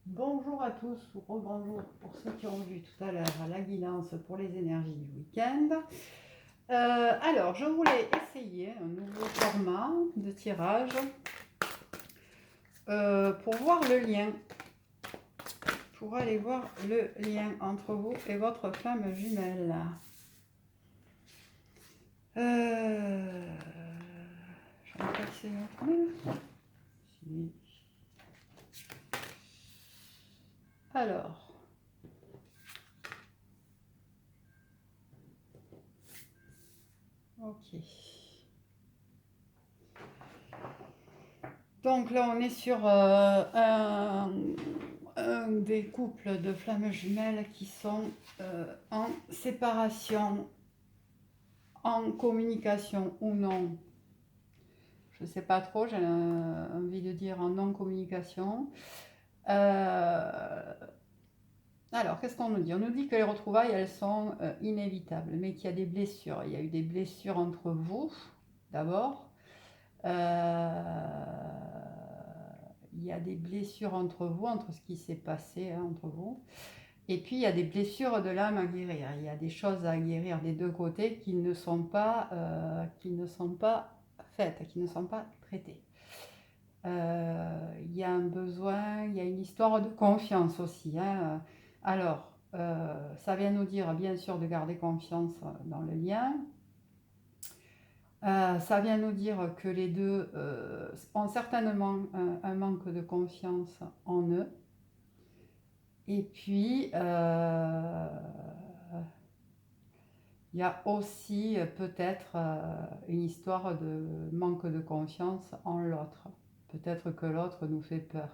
Bonjour à tous, ou rebonjour pour ceux qui ont vu tout à l'heure la guidance pour les énergies du week-end. Alors, je voulais essayer un nouveau format de tirage pour voir le lien, pour aller voir le lien entre vous et votre flamme jumelle. Je vais passer un peu. Alors, ok. Donc là, on est sur un des couples de flammes jumelles qui sont en séparation, en communication ou non. Je ne sais pas trop, j'ai envie de dire en non-communication. Alors, qu'est-ce qu'on nous dit? On nous dit que les retrouvailles, elles sont inévitables, mais qu'il y a des blessures. Il y a eu des blessures entre vous, d'abord. Il y a des blessures entre vous, entre ce qui s'est passé entre vous. Et puis, il y a des blessures de l'âme à guérir. Il y a des choses à guérir des deux côtés qui ne sont pas faites, qui ne sont pas traitées. Il y a un besoin, il y a une histoire de confiance aussi. Alors, ça vient nous dire bien sûr de garder confiance dans le lien. Ça vient nous dire que les deux ont certainement un manque de confiance en eux. Et puis, il y a aussi peut-être une histoire de manque de confiance en l'autre. Peut-être que l'autre nous fait peur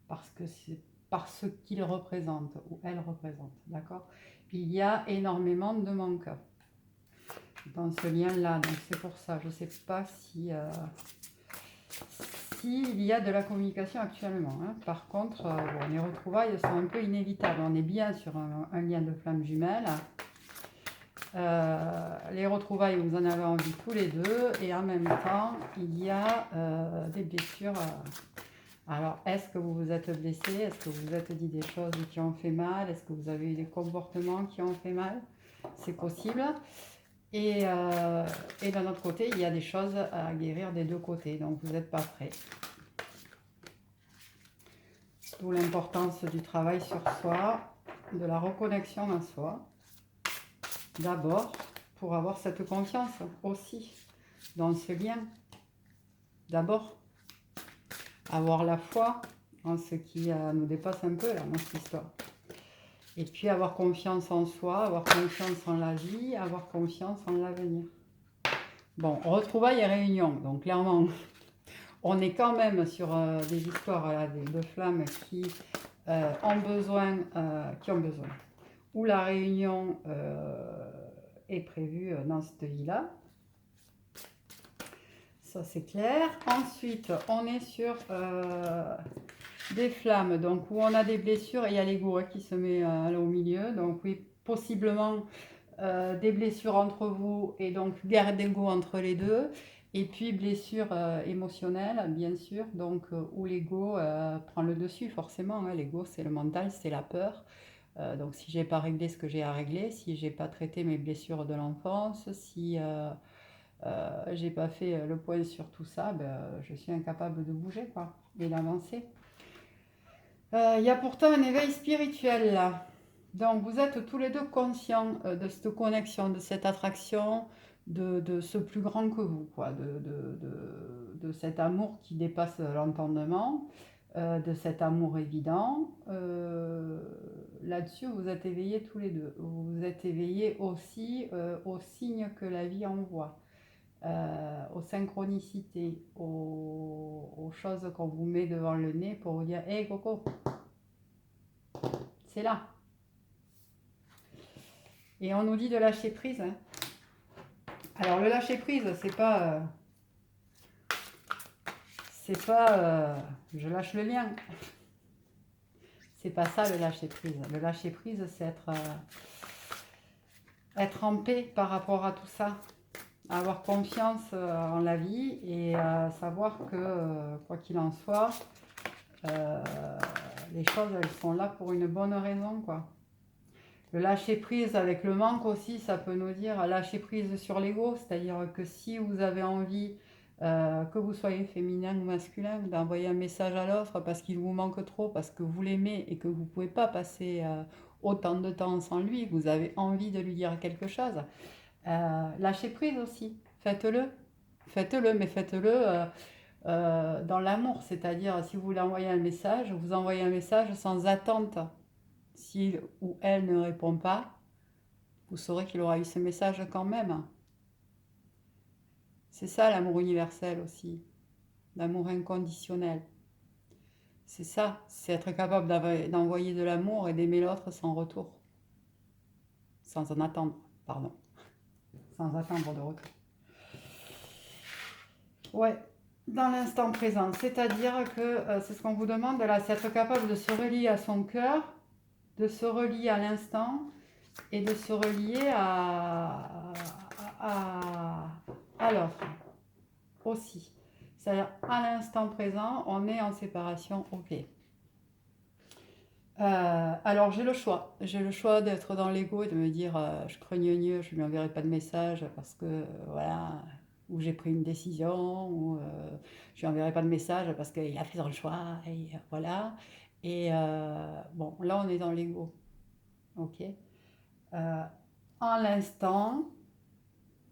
parce que c'est par ce qu'il représente ou elle représente, d'accord? Il y a énormément de manque dans ce lien-là, donc c'est pour ça. Je ne sais pas si s'il y a de la communication actuellement. Par contre, bon, les retrouvailles sont un peu inévitables. On est bien sur un lien de flamme jumelle. Les retrouvailles, vous en avez envie tous les deux, et en même temps, il y a des blessures. Alors, est-ce que vous vous êtes blessé? Est-ce que vous vous êtes dit des choses qui ont fait mal? Est-ce que vous avez eu des comportements qui ont fait mal? C'est possible. Et d'un autre côté, il y a des choses à guérir des deux côtés, donc vous n'êtes pas prêts. D'où l'importance du travail sur soi, de la reconnexion à soi. D'abord, pour avoir cette confiance aussi dans ce lien. D'abord, avoir la foi en ce qui nous dépasse un peu, là, notre histoire. Et puis avoir confiance en soi, avoir confiance en la vie, avoir confiance en l'avenir. Bon, retrouvailles et réunions. Donc clairement, on est quand même sur des histoires là, de flammes qui ont besoin, où la réunion est prévue dans cette vie-là. Ça c'est clair. Ensuite, on est sur des flammes, donc où on a des blessures et il y a l'ego qui se met là au milieu. Donc oui, possiblement des blessures entre vous et donc guerre d'ego entre les deux. Et puis blessures émotionnelles, bien sûr, donc où l'ego prend le dessus forcément. L'ego, c'est le mental, c'est la peur. Donc si j'ai pas réglé ce que j'ai à régler, si j'ai pas traité mes blessures de l'enfance, si j'ai pas fait le point sur tout ça, je suis incapable de bouger quoi, et d'avancer. Il y a pourtant un éveil spirituel là. Donc vous êtes tous les deux conscients de cette connexion, de cette attraction, de ce plus grand que vous, quoi, de cet amour qui dépasse l'entendement, de cet amour évident. Là-dessus, vous êtes éveillés tous les deux. Vous êtes éveillés aussi aux signes que la vie envoie, aux synchronicités, aux choses qu'on vous met devant le nez pour vous dire Hé Coco, c'est là. Et on nous dit de lâcher prise. Alors le lâcher prise, c'est pas je lâche le lien. C'est pas ça le lâcher prise. Le lâcher prise, c'est être en paix par rapport à tout ça. Avoir confiance en la vie et savoir que quoi qu'il en soit, les choses, elles sont là pour une bonne raison, quoi. Le lâcher prise avec le manque aussi, ça peut nous dire lâcher prise sur l'ego, c'est-à-dire que si vous avez envie, que vous soyez féminin ou masculin, d'envoyer un message à l'autre parce qu'il vous manque trop, parce que vous l'aimez et que vous ne pouvez pas passer autant de temps sans lui, vous avez envie de lui dire quelque chose, lâchez prise aussi, faites-le, mais faites-le dans l'amour, c'est-à-dire si vous voulez envoyer un message, vous envoyez un message sans attente. S'il ou elle ne répond pas, vous saurez qu'il aura eu ce message quand même. C'est ça l'amour universel aussi, l'amour inconditionnel. C'est ça, c'est être capable d'envoyer de l'amour et d'aimer l'autre sans retour. Sans en attendre, pardon. Sans attendre de retour. Ouais, dans l'instant présent. C'est-à-dire que c'est ce qu'on vous demande là, c'est être capable de se relier à son cœur, de se relier à l'instant et de se relier à l'autre aussi. C'est-à-dire à l'instant présent, on est en séparation, ok. Alors j'ai le choix. J'ai le choix d'être dans l'ego et de me dire je craigneux, je ne lui enverrai pas de message parce que voilà, ou j'ai pris une décision, ou je lui enverrai pas de message parce qu'il a fait son choix, et voilà. Et bon, là on est dans l'ego, ok. En l'instant,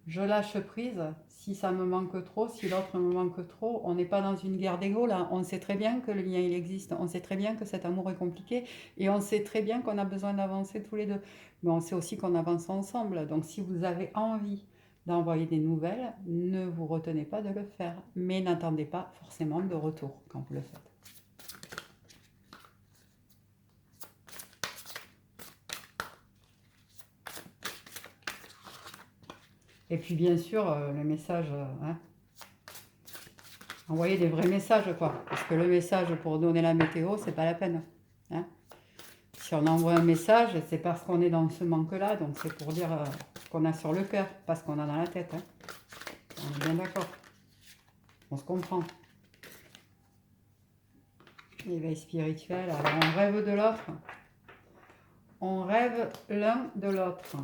je lâche prise si ça me manque trop, si l'autre me manque trop. On n'est pas dans une guerre d'ego là. On sait très bien que le lien il existe. On sait très bien que cet amour est compliqué. Et on sait très bien qu'on a besoin d'avancer tous les deux. Mais on sait aussi qu'on avance ensemble. Donc si vous avez envie d'envoyer des nouvelles, ne vous retenez pas de le faire. Mais n'attendez pas forcément de retour quand vous le faites. Et puis bien sûr, le message, hein, envoyer des vrais messages, quoi. Parce que le message pour donner la météo, c'est pas la peine. Hein. Si on envoie un message, c'est parce qu'on est dans ce manque-là, donc c'est pour dire ce qu'on a sur le cœur, pas ce qu'on a dans la tête. Hein. On est bien d'accord. On se comprend. L'éveil spirituel, alors on rêve de l'autre. On rêve l'un de l'autre.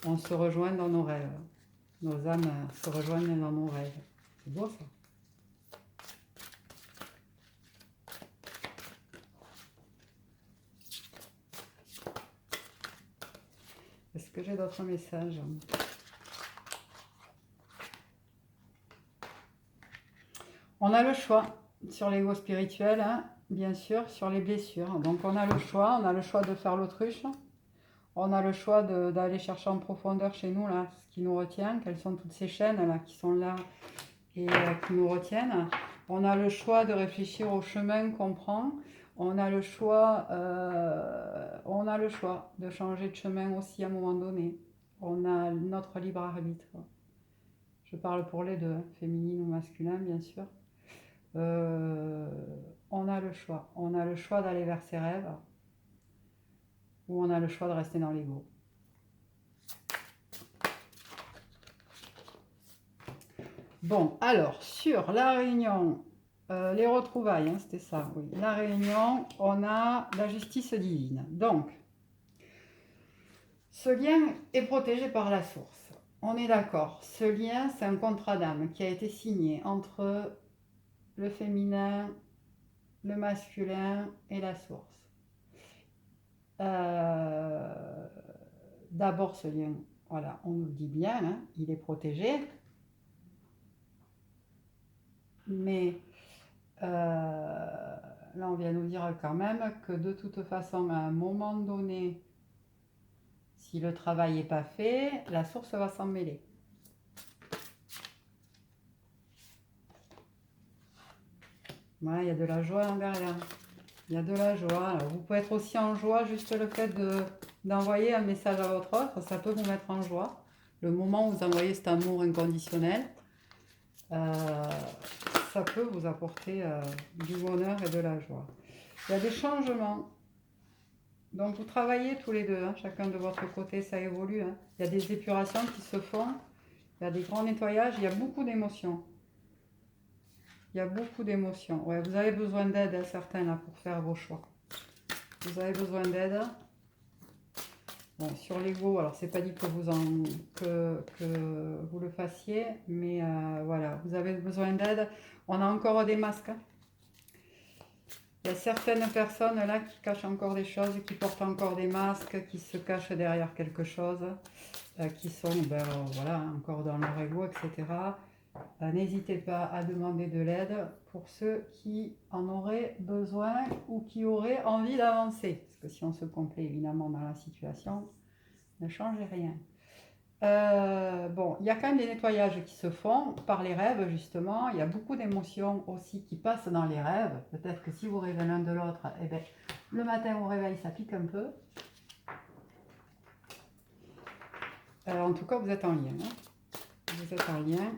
On se rejoint dans nos rêves. Nos âmes se rejoignent dans nos rêves. C'est beau ça. Est-ce que j'ai d'autres messages? On a le choix sur l'ego spirituel, hein, bien sûr, sur les blessures. Donc on a le choix de faire l'autruche. On a le choix d'aller chercher en profondeur chez nous, là, ce qui nous retient, quelles sont toutes ces chaînes là, qui sont là et qui nous retiennent. On a le choix de réfléchir au chemin qu'on prend. On a le choix de changer de chemin aussi à un moment donné. On a notre libre arbitre. Je parle pour les deux, féminine ou masculin, bien sûr. On a le choix. On a le choix d'aller vers ses rêves ou on a le choix de rester dans l'ego. Bon, alors, sur la réunion, les retrouvailles, hein, c'était ça, oui. La réunion, on a la justice divine. Donc, ce lien est protégé par la source. On est d'accord. Ce lien, c'est un contrat d'âme qui a été signé entre le féminin, le masculin et la source. D'abord, ce lien, voilà, on nous le dit bien, hein, il est protégé. Mais là, on vient nous dire quand même que de toute façon, à un moment donné, si le travail n'est pas fait, la source va s'en mêler. Voilà, il y a de la joie en derrière. Il y a de la joie. Alors, vous pouvez être aussi en joie, juste le fait d'envoyer un message à votre autre, ça peut vous mettre en joie. Le moment où vous envoyez cet amour inconditionnel, ça peut vous apporter du bonheur et de la joie. Il y a des changements. Donc vous travaillez tous les deux, hein, chacun de votre côté, ça évolue. Hein. Il y a des épurations qui se font, il y a des grands nettoyages, il y a beaucoup d'émotions. Il y a beaucoup d'émotions. Ouais, vous avez besoin d'aide, certains, là, pour faire vos choix. Vous avez besoin d'aide. Bon, sur l'ego, alors c'est pas dit que que vous le fassiez, mais voilà, vous avez besoin d'aide. On a encore des masques, hein. Il y a certaines personnes là qui cachent encore des choses, qui portent encore des masques, qui se cachent derrière quelque chose, qui sont voilà, encore dans leur ego, etc. N'hésitez pas à demander de l'aide pour ceux qui en auraient besoin ou qui auraient envie d'avancer. Parce que si on se complaît évidemment dans la situation, ne changez rien. Bon, il y a quand même des nettoyages qui se font par les rêves, justement. Il y a beaucoup d'émotions aussi qui passent dans les rêves. Peut-être que si vous rêvez l'un de l'autre, eh ben, le matin au réveil, ça pique un peu. En tout cas, vous êtes en lien, hein. Vous êtes en lien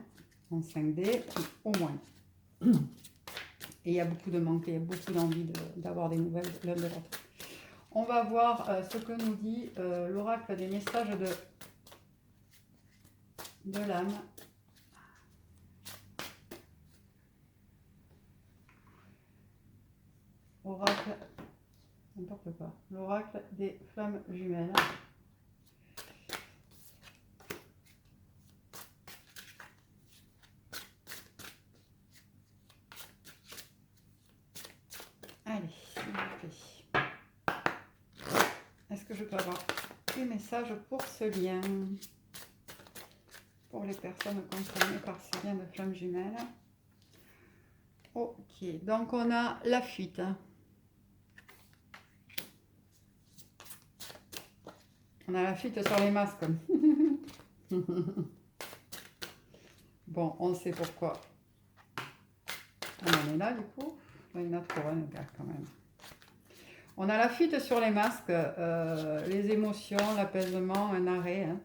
en 5D, au moins. Et il y a beaucoup de manque, il y a beaucoup d'envie d'avoir des nouvelles l'un de l'autre. On va voir ce que nous dit l'oracle des messages de l'âme. Oracle, n'importe quoi. L'oracle des flammes jumelles. Allez, s'il vous plaît. Est-ce que je peux avoir des messages pour ce lien? Pour les personnes concernées par ce lien de flammes jumelles. Ok, donc on a la fuite. On a la fuite sur les masques. Bon, on sait pourquoi. On en est là du coup. Il y en a trop, hein, les gars, quand même. On a la fuite sur les masques, les émotions, l'apaisement, un arrêt. Hein.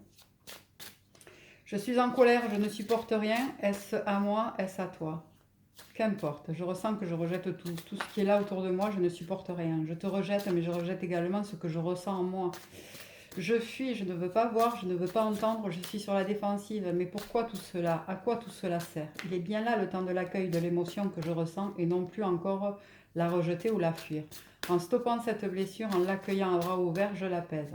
Je suis en colère, je ne supporte rien. Est-ce à moi, est-ce à toi? Qu'importe, je ressens que je rejette tout. Tout ce qui est là autour de moi, je ne supporte rien. Je te rejette, mais je rejette également ce que je ressens en moi. Je fuis, je ne veux pas voir, je ne veux pas entendre, je suis sur la défensive. Mais pourquoi tout cela? À quoi tout cela sert? Il est bien là le temps de l'accueil de l'émotion que je ressens et non plus encore la rejeter ou la fuir. En stoppant cette blessure, en l'accueillant à bras ouverts, je l'apaise.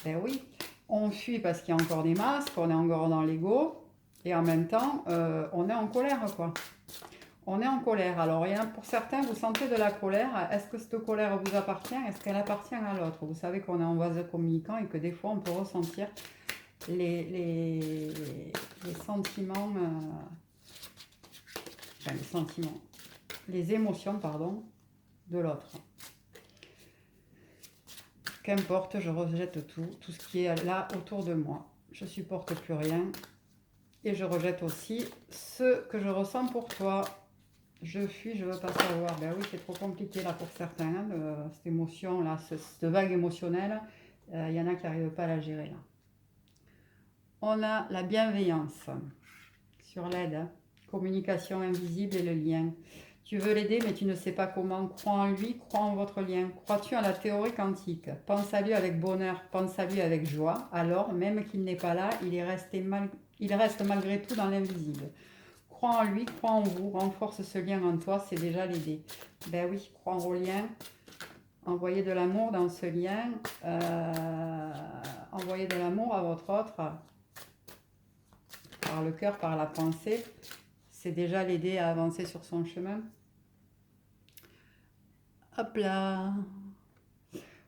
Ben oui, on fuit parce qu'il y a encore des masques, on est encore dans l'ego et en même temps, on est en colère, quoi. On est en colère. Alors, pour certains, vous sentez de la colère. Est-ce que cette colère vous appartient? Est-ce qu'elle appartient à l'autre? Vous savez qu'on est en vase communicant et que des fois, on peut ressentir les sentiments, les émotions, pardon, de l'autre. Qu'importe, je rejette tout ce qui est là autour de moi. Je supporte plus rien. Et je rejette aussi ce que je ressens pour toi. Je fuis, je ne veux pas savoir. Ben oui, c'est trop compliqué là pour certains, hein, cette émotion-là, cette vague émotionnelle. Il y en a qui n'arrivent pas à la gérer là. On a la bienveillance sur l'aide, hein. Communication invisible et le lien. Tu veux l'aider, mais tu ne sais pas comment. Crois en lui, crois en votre lien. Crois-tu à la théorie quantique? Pense à lui avec bonheur, pense à lui avec joie. Alors, même qu'il n'est pas là, il reste malgré tout dans l'invisible. Crois en lui, crois en vous, renforce ce lien en toi, c'est déjà l'aider. Ben oui, crois au lien, envoyez de l'amour dans ce lien, envoyez de l'amour à votre autre, par le cœur, par la pensée, c'est déjà l'aider à avancer sur son chemin. Hop là,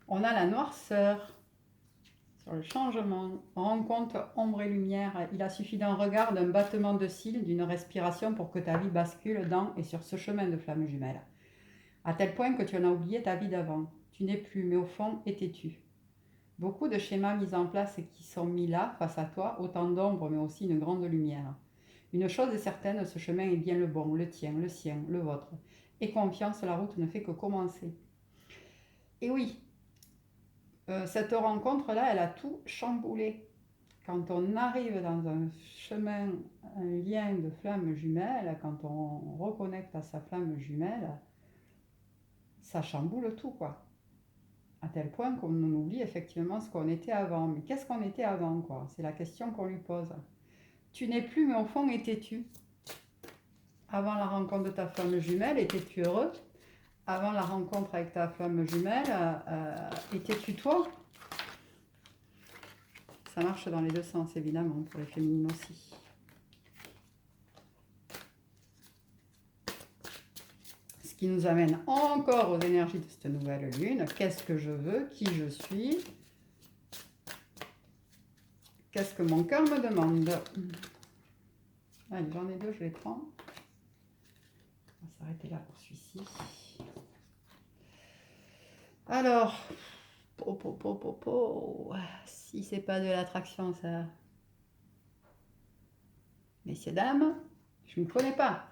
on a la noirceur. Sur le changement, rencontre ombre et lumière, il a suffi d'un regard, d'un battement de cils, d'une respiration pour que ta vie bascule dans et sur ce chemin de flamme jumelle. À tel point que tu en as oublié ta vie d'avant. Tu n'es plus, mais au fond, étais-tu. Beaucoup de schémas mis en place et qui sont mis là, face à toi, autant d'ombre, mais aussi une grande lumière. Une chose est certaine, ce chemin est bien le bon, le tien, le sien, le vôtre. Et confiance, la route ne fait que commencer. Et oui, cette rencontre-là, elle a tout chamboulé. Quand on arrive dans un chemin, un lien de flamme jumelle, quand on reconnecte à sa flamme jumelle, ça chamboule tout, quoi. À tel point qu'on oublie effectivement ce qu'on était avant. Mais qu'est-ce qu'on était avant, quoi? C'est la question qu'on lui pose. Tu n'es plus, mais au fond, étais-tu? Avant la rencontre de ta flamme jumelle, étais-tu heureux? Avant la rencontre avec ta flamme jumelle, étais-tu toi? Ça marche dans les deux sens, évidemment, pour les féminines aussi. Ce qui nous amène encore aux énergies de cette nouvelle lune. Qu'est-ce que je veux? Qui je suis? Qu'est-ce que mon cœur me demande? Allez, j'en ai deux, je les prends. On va s'arrêter là pour celui-ci. Alors, si c'est pas de l'attraction, ça. Messieurs, dames, je ne me connais pas.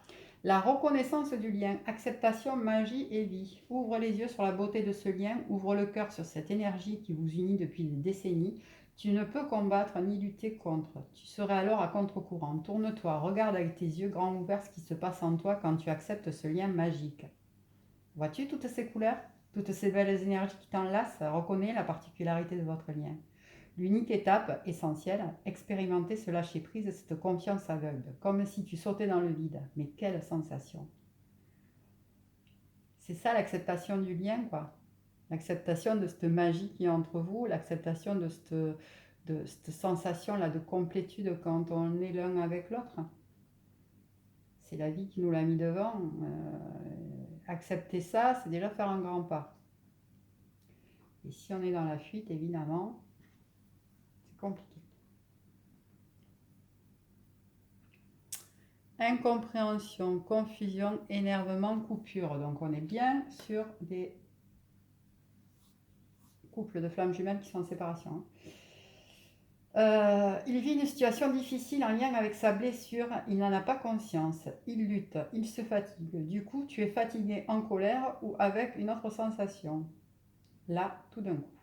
La reconnaissance du lien, acceptation, magie et vie. Ouvre les yeux sur la beauté de ce lien, ouvre le cœur sur cette énergie qui vous unit depuis des décennies. Tu ne peux combattre ni lutter contre. Tu serais alors à contre-courant. Tourne-toi, regarde avec tes yeux grands ouverts ce qui se passe en toi quand tu acceptes ce lien magique. Vois-tu toutes ces couleurs, toutes ces belles énergies qui t'enlacent? Reconnais la particularité de votre lien. L'unique étape essentielle, expérimenter ce lâcher-prise, cette confiance aveugle, comme si tu sautais dans le vide. Mais quelle sensation! C'est ça l'acceptation du lien, quoi. L'acceptation de cette magie qui est entre vous, l'acceptation de cette sensation-là de complétude quand on est l'un avec l'autre. C'est la vie qui nous l'a mis devant. Accepter ça, c'est déjà faire un grand pas. Et si on est dans la fuite, évidemment, c'est compliqué. Incompréhension, confusion, énervement, coupure. Donc on est bien sur des couples de flammes jumelles qui sont en séparation. Il vit une situation difficile en lien avec sa blessure, il n'en a pas conscience, il lutte, il se fatigue. Du coup, tu es fatigué, en colère ou avec une autre sensation. Là, tout d'un coup.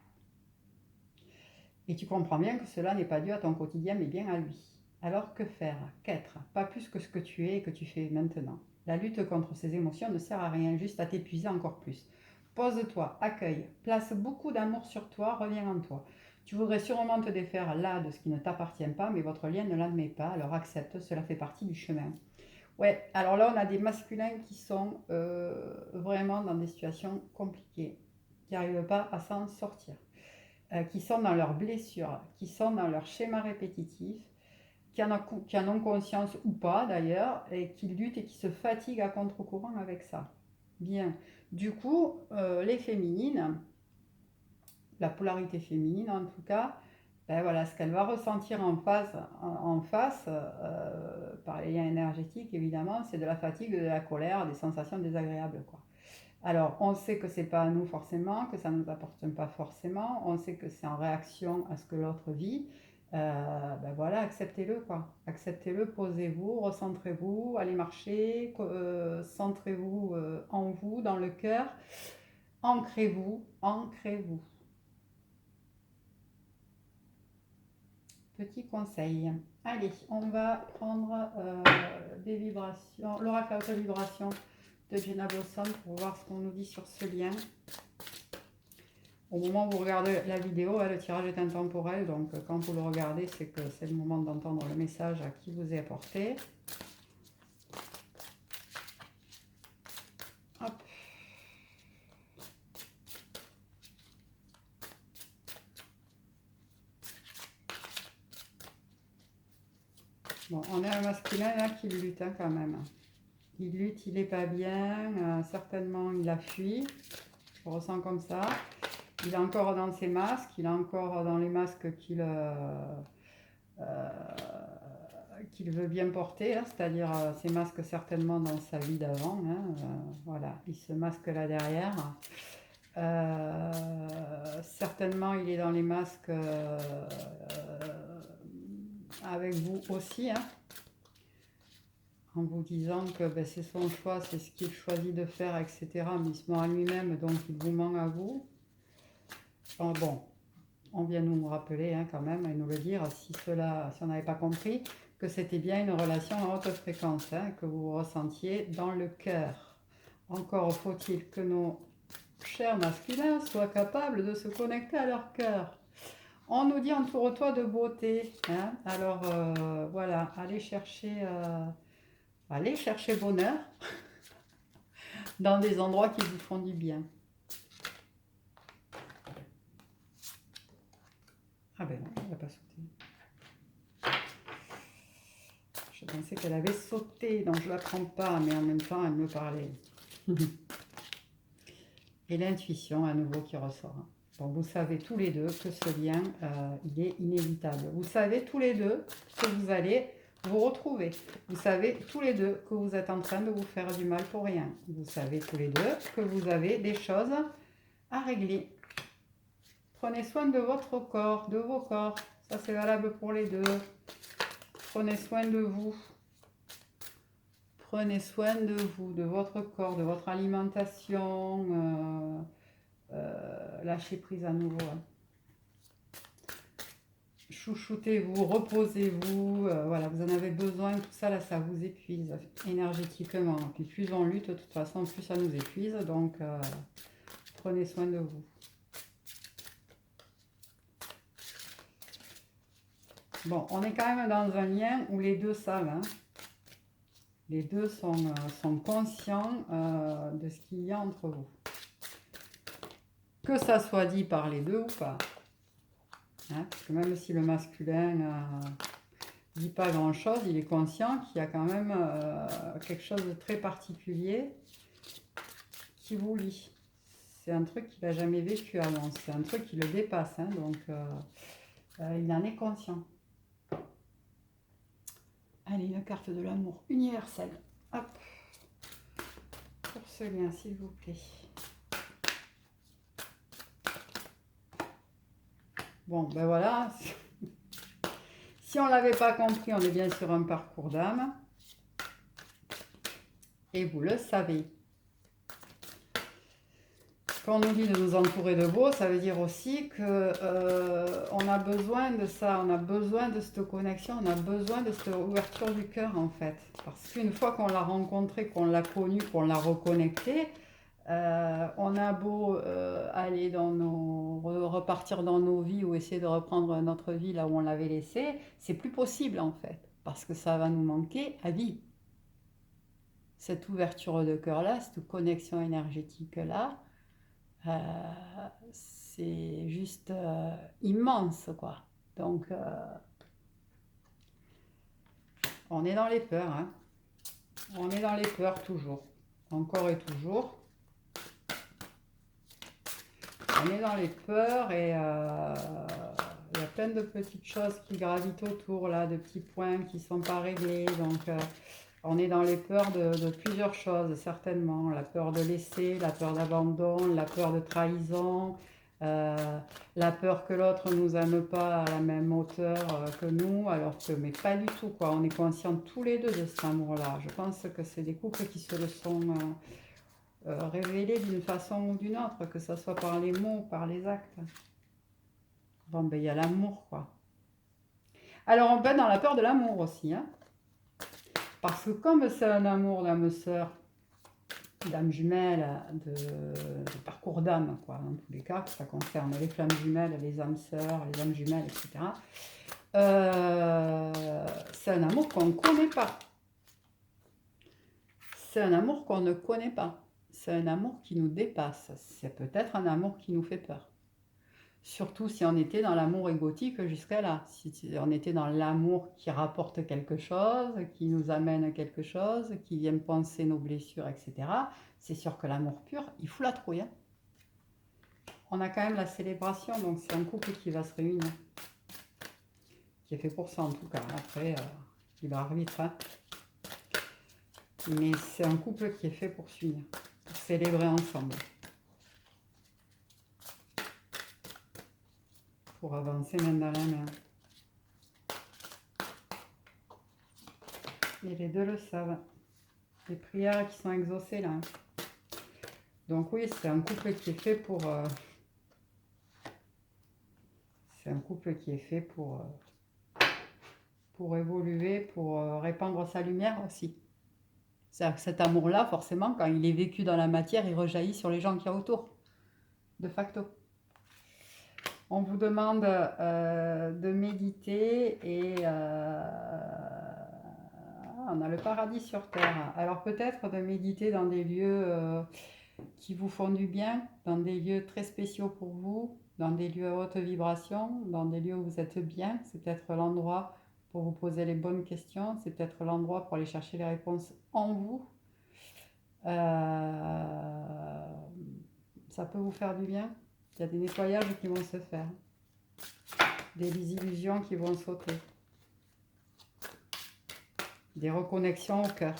Et tu comprends bien que cela n'est pas dû à ton quotidien, mais bien à lui. Alors que faire? Qu'être? Pas plus que ce que tu es et que tu fais maintenant. La lutte contre ces émotions ne sert à rien, juste à t'épuiser encore plus. Pose-toi, accueille, place beaucoup d'amour sur toi, reviens en toi. Tu voudrais sûrement te défaire là de ce qui ne t'appartient pas, mais votre lien ne l'admet pas, alors accepte, cela fait partie du chemin. Ouais, alors là on a des masculins qui sont vraiment dans des situations compliquées, qui n'arrivent pas à s'en sortir. Qui sont dans leurs blessures, qui sont dans leur schéma répétitif, qui en ont conscience ou pas d'ailleurs, et qui luttent et qui se fatiguent à contre-courant avec ça. Bien. Du coup, les féminines, la polarité féminine en tout cas, ben voilà, ce qu'elle va ressentir en face par les liens énergétiques évidemment, c'est de la fatigue, de la colère, des sensations désagréables, quoi. Alors, on sait que c'est pas à nous forcément, que ça ne nous appartient pas forcément, on sait que c'est en réaction à ce que l'autre vit. Ben voilà, acceptez-le, quoi. Acceptez-le, posez-vous, recentrez-vous, allez marcher, centrez-vous en vous, dans le cœur. Ancrez-vous, ancrez-vous. Petit conseil. Allez, on va prendre des vibrations, l'oracle à haute vibration de Jenna Blossom pour voir ce qu'on nous dit sur ce lien. Au moment où vous regardez la vidéo, le tirage est intemporel, donc quand vous le regardez, c'est que c'est le moment d'entendre le message qui vous est apporté. Hop. Bon, on a un masculin là qui lutte quand même. Il lutte, il n'est pas bien, certainement il a fui, je ressens comme ça. Il est encore dans ses masques, il est encore dans les masques qu'il veut bien porter, hein, c'est-à-dire ses masques certainement dans sa vie d'avant. Hein, voilà, il se masque là derrière. Certainement il est dans les masques avec vous aussi, hein, en vous disant que ben, c'est son choix, c'est ce qu'il choisit de faire, etc. Mais il se ment à lui-même, donc il vous ment à vous. Bon, on vient nous rappeler hein, quand même et nous le dire si on n'avait pas compris que c'était bien une relation à haute fréquence, hein, que vous ressentiez dans le cœur. Encore faut-il que nos chers masculins soient capables de se connecter à leur cœur. On nous dit entoure-toi de beauté. Hein. Alors voilà, allez chercher Allez chercher bonheur dans des endroits qui vous font du bien. Ah ben non, elle n'a pas sauté. Je pensais qu'elle avait sauté, donc je ne la prends pas, mais en même temps, elle me parlait. Et l'intuition, à nouveau, qui ressort. Bon, vous savez tous les deux que ce lien, il est inévitable. Vous savez tous les deux que vous allez vous retrouver. Vous savez tous les deux que vous êtes en train de vous faire du mal pour rien. Vous savez tous les deux que vous avez des choses à régler. Prenez soin de votre corps, de vos corps. Ça, c'est valable pour les deux. Prenez soin de vous. Prenez soin de vous, de votre corps, de votre alimentation. Lâchez prise à nouveau. Chouchoutez-vous, reposez-vous. Voilà, vous en avez besoin. Tout ça, là, ça vous épuise énergétiquement. Puis plus on lutte, de toute façon, plus ça nous épuise. Donc, prenez soin de vous. Bon, on est quand même dans un lien où les deux savent. Hein. Les deux sont conscients de ce qu'il y a entre vous. Que ça soit dit par les deux ou pas. Hein, parce que même si le masculin dit pas grand-chose, il est conscient qu'il y a quand même quelque chose de très particulier qui vous lie. C'est un truc qu'il n'a jamais vécu avant. C'est un truc qui le dépasse. Hein, donc, il en est conscient. Allez, une carte de l'amour universel. Hop. Pour ce lien, s'il vous plaît. Bon, ben voilà. Si on ne l'avait pas compris, on est bien sur un parcours d'âme. Et vous le savez. Quand on nous dit de nous entourer de beau, ça veut dire aussi que on a besoin de ça, on a besoin de cette connexion, on a besoin de cette ouverture du cœur en fait. Parce qu'une fois qu'on l'a rencontré, qu'on l'a connu, qu'on l'a reconnecté, on a beau aller repartir dans nos vies ou essayer de reprendre notre vie là où on l'avait laissé, c'est plus possible en fait. Parce que ça va nous manquer à vie. Cette ouverture de cœur là, cette connexion énergétique là, c'est juste immense quoi. Donc on est dans les peurs, hein. On est dans les peurs toujours, encore et toujours. On est dans les peurs et il y a plein de petites choses qui gravitent autour là, de petits points qui ne sont pas réglés. Donc on est dans les peurs de plusieurs choses, certainement. La peur de laisser, la peur d'abandon, la peur de trahison, la peur que l'autre ne nous aime pas à la même hauteur que nous, alors que, mais pas du tout, quoi. On est conscients tous les deux de cet amour-là. Je pense que c'est des couples qui se le sont révélés d'une façon ou d'une autre, que ce soit par les mots ou par les actes. Bon, ben, il y a l'amour, quoi. Alors, on peut être dans la peur de l'amour aussi, hein. Parce que comme c'est un amour d'âme sœur, d'âme jumelle, de parcours d'âme, quoi, dans tous les cas, que ça concerne les flammes jumelles, les âmes sœurs, les âmes jumelles, etc. C'est un amour qu'on ne connaît pas. C'est un amour qu'on ne connaît pas. C'est un amour qui nous dépasse. C'est peut-être un amour qui nous fait peur. Surtout si on était dans l'amour égotique jusqu'à là. Si on était dans l'amour qui rapporte quelque chose, qui nous amène à quelque chose, qui vient penser nos blessures, etc. C'est sûr que l'amour pur, il fout la trouille. Hein. On a quand même la célébration, donc c'est un couple qui va se réunir. Qui est fait pour ça en tout cas. Après, il va arbitre. Hein. Mais c'est un couple qui est fait pour s'unir, pour célébrer ensemble. Pour avancer main dans la main. Et les deux le savent. Les prières qui sont exaucées là. Donc oui, c'est un couple qui est fait pour... c'est un couple qui est fait pour évoluer, pour répandre sa lumière aussi. Cet amour-là, forcément, quand il est vécu dans la matière, il rejaillit sur les gens qu'il y a autour, de facto. On vous demande de méditer et on a le paradis sur terre. Alors peut-être de méditer dans des lieux qui vous font du bien, dans des lieux très spéciaux pour vous, dans des lieux à haute vibration, dans des lieux où vous êtes bien. C'est peut-être l'endroit pour vous poser les bonnes questions, c'est peut-être l'endroit pour aller chercher les réponses en vous. Ça peut vous faire du bien. Il y a des nettoyages qui vont se faire, des illusions qui vont sauter, des reconnexions au cœur.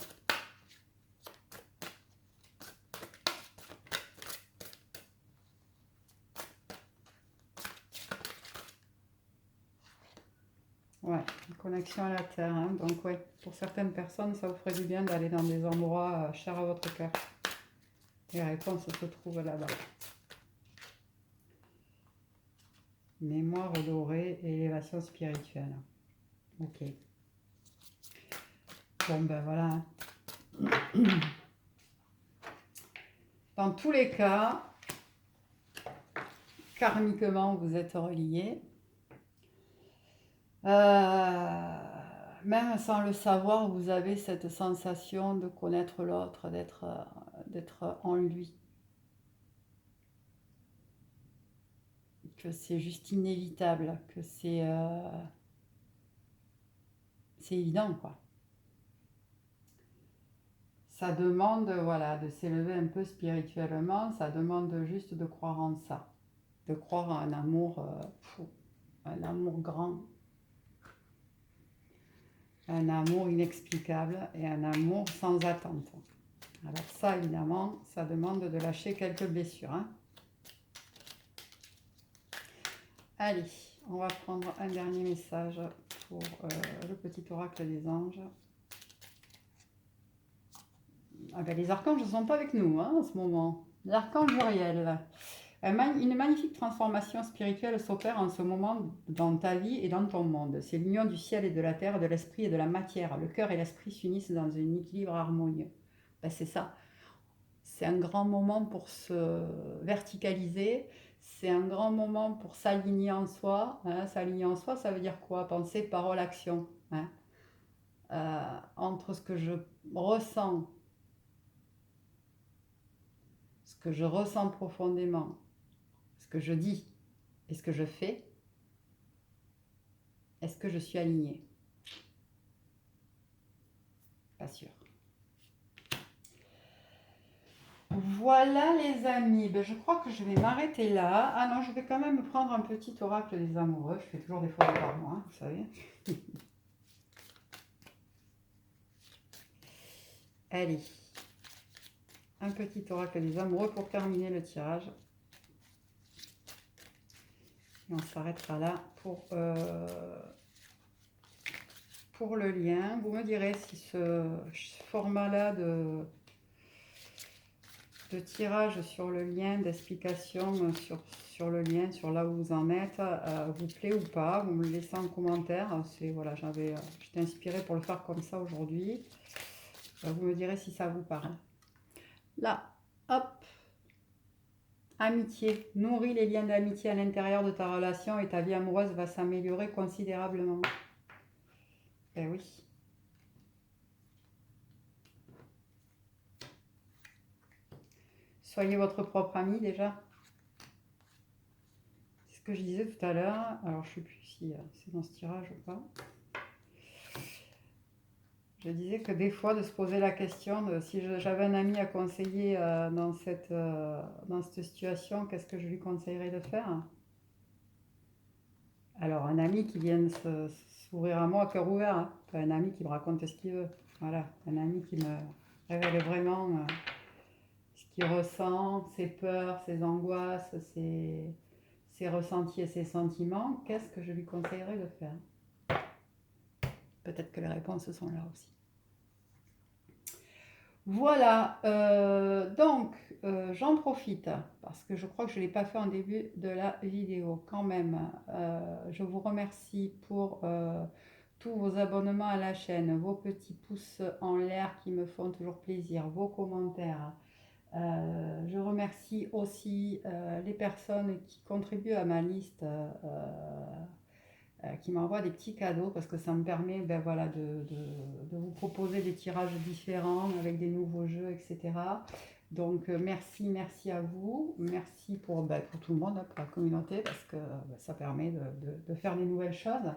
Ouais, une connexion à la terre. Hein. Donc, ouais, pour certaines personnes, ça vous ferait du bien d'aller dans des endroits chers à votre cœur. Et la réponse se trouve là-bas. Mémoire dorée et élévation spirituelle. Ok. Bon, ben voilà. Dans tous les cas, karmiquement, vous êtes reliés. Même sans le savoir, vous avez cette sensation de connaître l'autre, d'être en lui. Que c'est juste inévitable, que c'est évident, quoi. Ça demande, voilà, de s'élever un peu spirituellement, ça demande juste de croire en ça, de croire en un amour fou, un amour grand, un amour inexplicable et un amour sans attente. Alors ça, évidemment, ça demande de lâcher quelques blessures. Hein. Allez, on va prendre un dernier message pour le petit oracle des anges. Ah ben, les archanges ne sont pas avec nous hein, en ce moment. L'archange Uriel. Une magnifique transformation spirituelle s'opère en ce moment dans ta vie et dans ton monde. C'est l'union du ciel et de la terre, de l'esprit et de la matière. Le cœur et l'esprit s'unissent dans un équilibre harmonieux. Ben, c'est ça. C'est un grand moment pour se verticaliser. C'est un grand moment pour s'aligner en soi. Hein. S'aligner en soi, ça veut dire quoi? Pensée, parole, action. Hein. Entre ce que je ressens, ce que je ressens profondément, ce que je dis et ce que je fais, est-ce que je suis alignée? Pas sûr. Voilà les amis, ben, je crois que je vais m'arrêter là. Ah non, je vais quand même prendre un petit oracle des amoureux. Je fais toujours des fois par mois, vous savez. Allez, un petit oracle des amoureux pour terminer le tirage. Et on s'arrêtera là pour le lien. Vous me direz si ce format-là de tirage sur le lien, d'explication sur le lien, sur là où vous en êtes, vous plaît ou pas. Vous me le laissez en commentaire. Voilà, j'étais inspirée pour le faire comme ça aujourd'hui. Vous me direz si ça vous parle. Là, hop, amitié. Nourris les liens d'amitié à l'intérieur de ta relation et ta vie amoureuse va s'améliorer considérablement. Eh oui. Soyez votre propre ami déjà. C'est ce que je disais tout à l'heure. Alors je ne sais plus si c'est dans ce tirage ou pas. Je disais que des fois de se poser la question de si j'avais un ami à conseiller dans cette situation, qu'est-ce que je lui conseillerais de faire? Alors un ami qui vienne s'ouvrir à moi à cœur ouvert, hein. Pas un ami qui me raconte ce qu'il veut. Voilà, un ami qui me révèle vraiment ce qu'il ressent, ses peurs, ses angoisses, ses ressentis et ses sentiments. Qu'est-ce que je lui conseillerais de faire? Peut-être que les réponses sont là aussi. Voilà, donc j'en profite parce que je crois que je ne l'ai pas fait en début de la vidéo quand même. Je vous remercie pour tous vos abonnements à la chaîne, vos petits pouces en l'air qui me font toujours plaisir, vos commentaires. Je remercie aussi les personnes qui contribuent à ma liste qui m'envoient des petits cadeaux parce que ça me permet ben, voilà, de vous proposer des tirages différents avec des nouveaux jeux, etc. Donc merci, merci à vous, merci ben, pour tout le monde, hein, pour la communauté, parce que ben, ça permet de faire des nouvelles choses.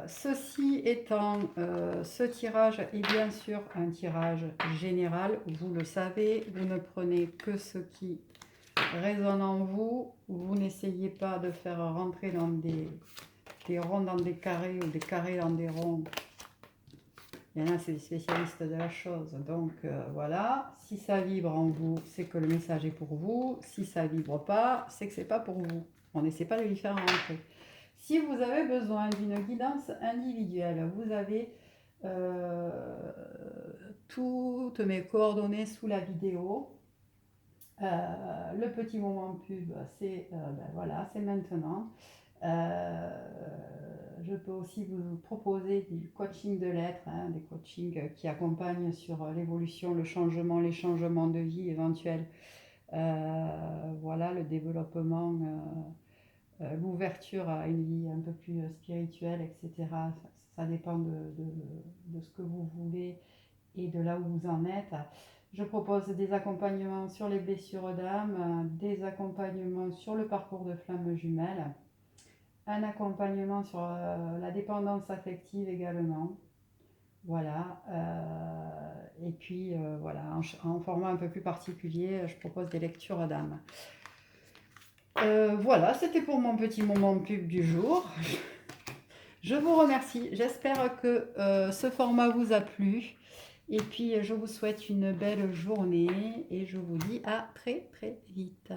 Ceci étant, ce tirage est bien sûr un tirage général, vous le savez, vous ne prenez que ce qui résonne en vous, vous n'essayez pas de faire rentrer dans des ronds dans des carrés ou des carrés dans des ronds. Il y en a, c'est des spécialistes de la chose, donc voilà, si ça vibre en vous, c'est que le message est pour vous, si ça vibre pas, c'est que c'est pas pour vous, on n'essaie pas de lui faire rentrer. Si vous avez besoin d'une guidance individuelle, vous avez toutes mes coordonnées sous la vidéo. Le petit moment pub, c'est ben voilà, c'est maintenant. Je peux aussi vous proposer du coaching de l'être, hein, des coachings qui accompagnent sur l'évolution, le changement, les changements de vie éventuels. Voilà, le développement, l'ouverture à une vie un peu plus spirituelle, etc. Ça dépend de ce que vous voulez et de là où vous en êtes. Je propose des accompagnements sur les blessures d'âme, des accompagnements sur le parcours de flamme jumelle, un accompagnement sur la dépendance affective également. Voilà. Et puis, voilà, en format un peu plus particulier, je propose des lectures d'âme. Voilà, c'était pour mon petit moment pub du jour. Je vous remercie. J'espère que ce format vous a plu. Et puis, je vous souhaite une belle journée et je vous dis à très très vite.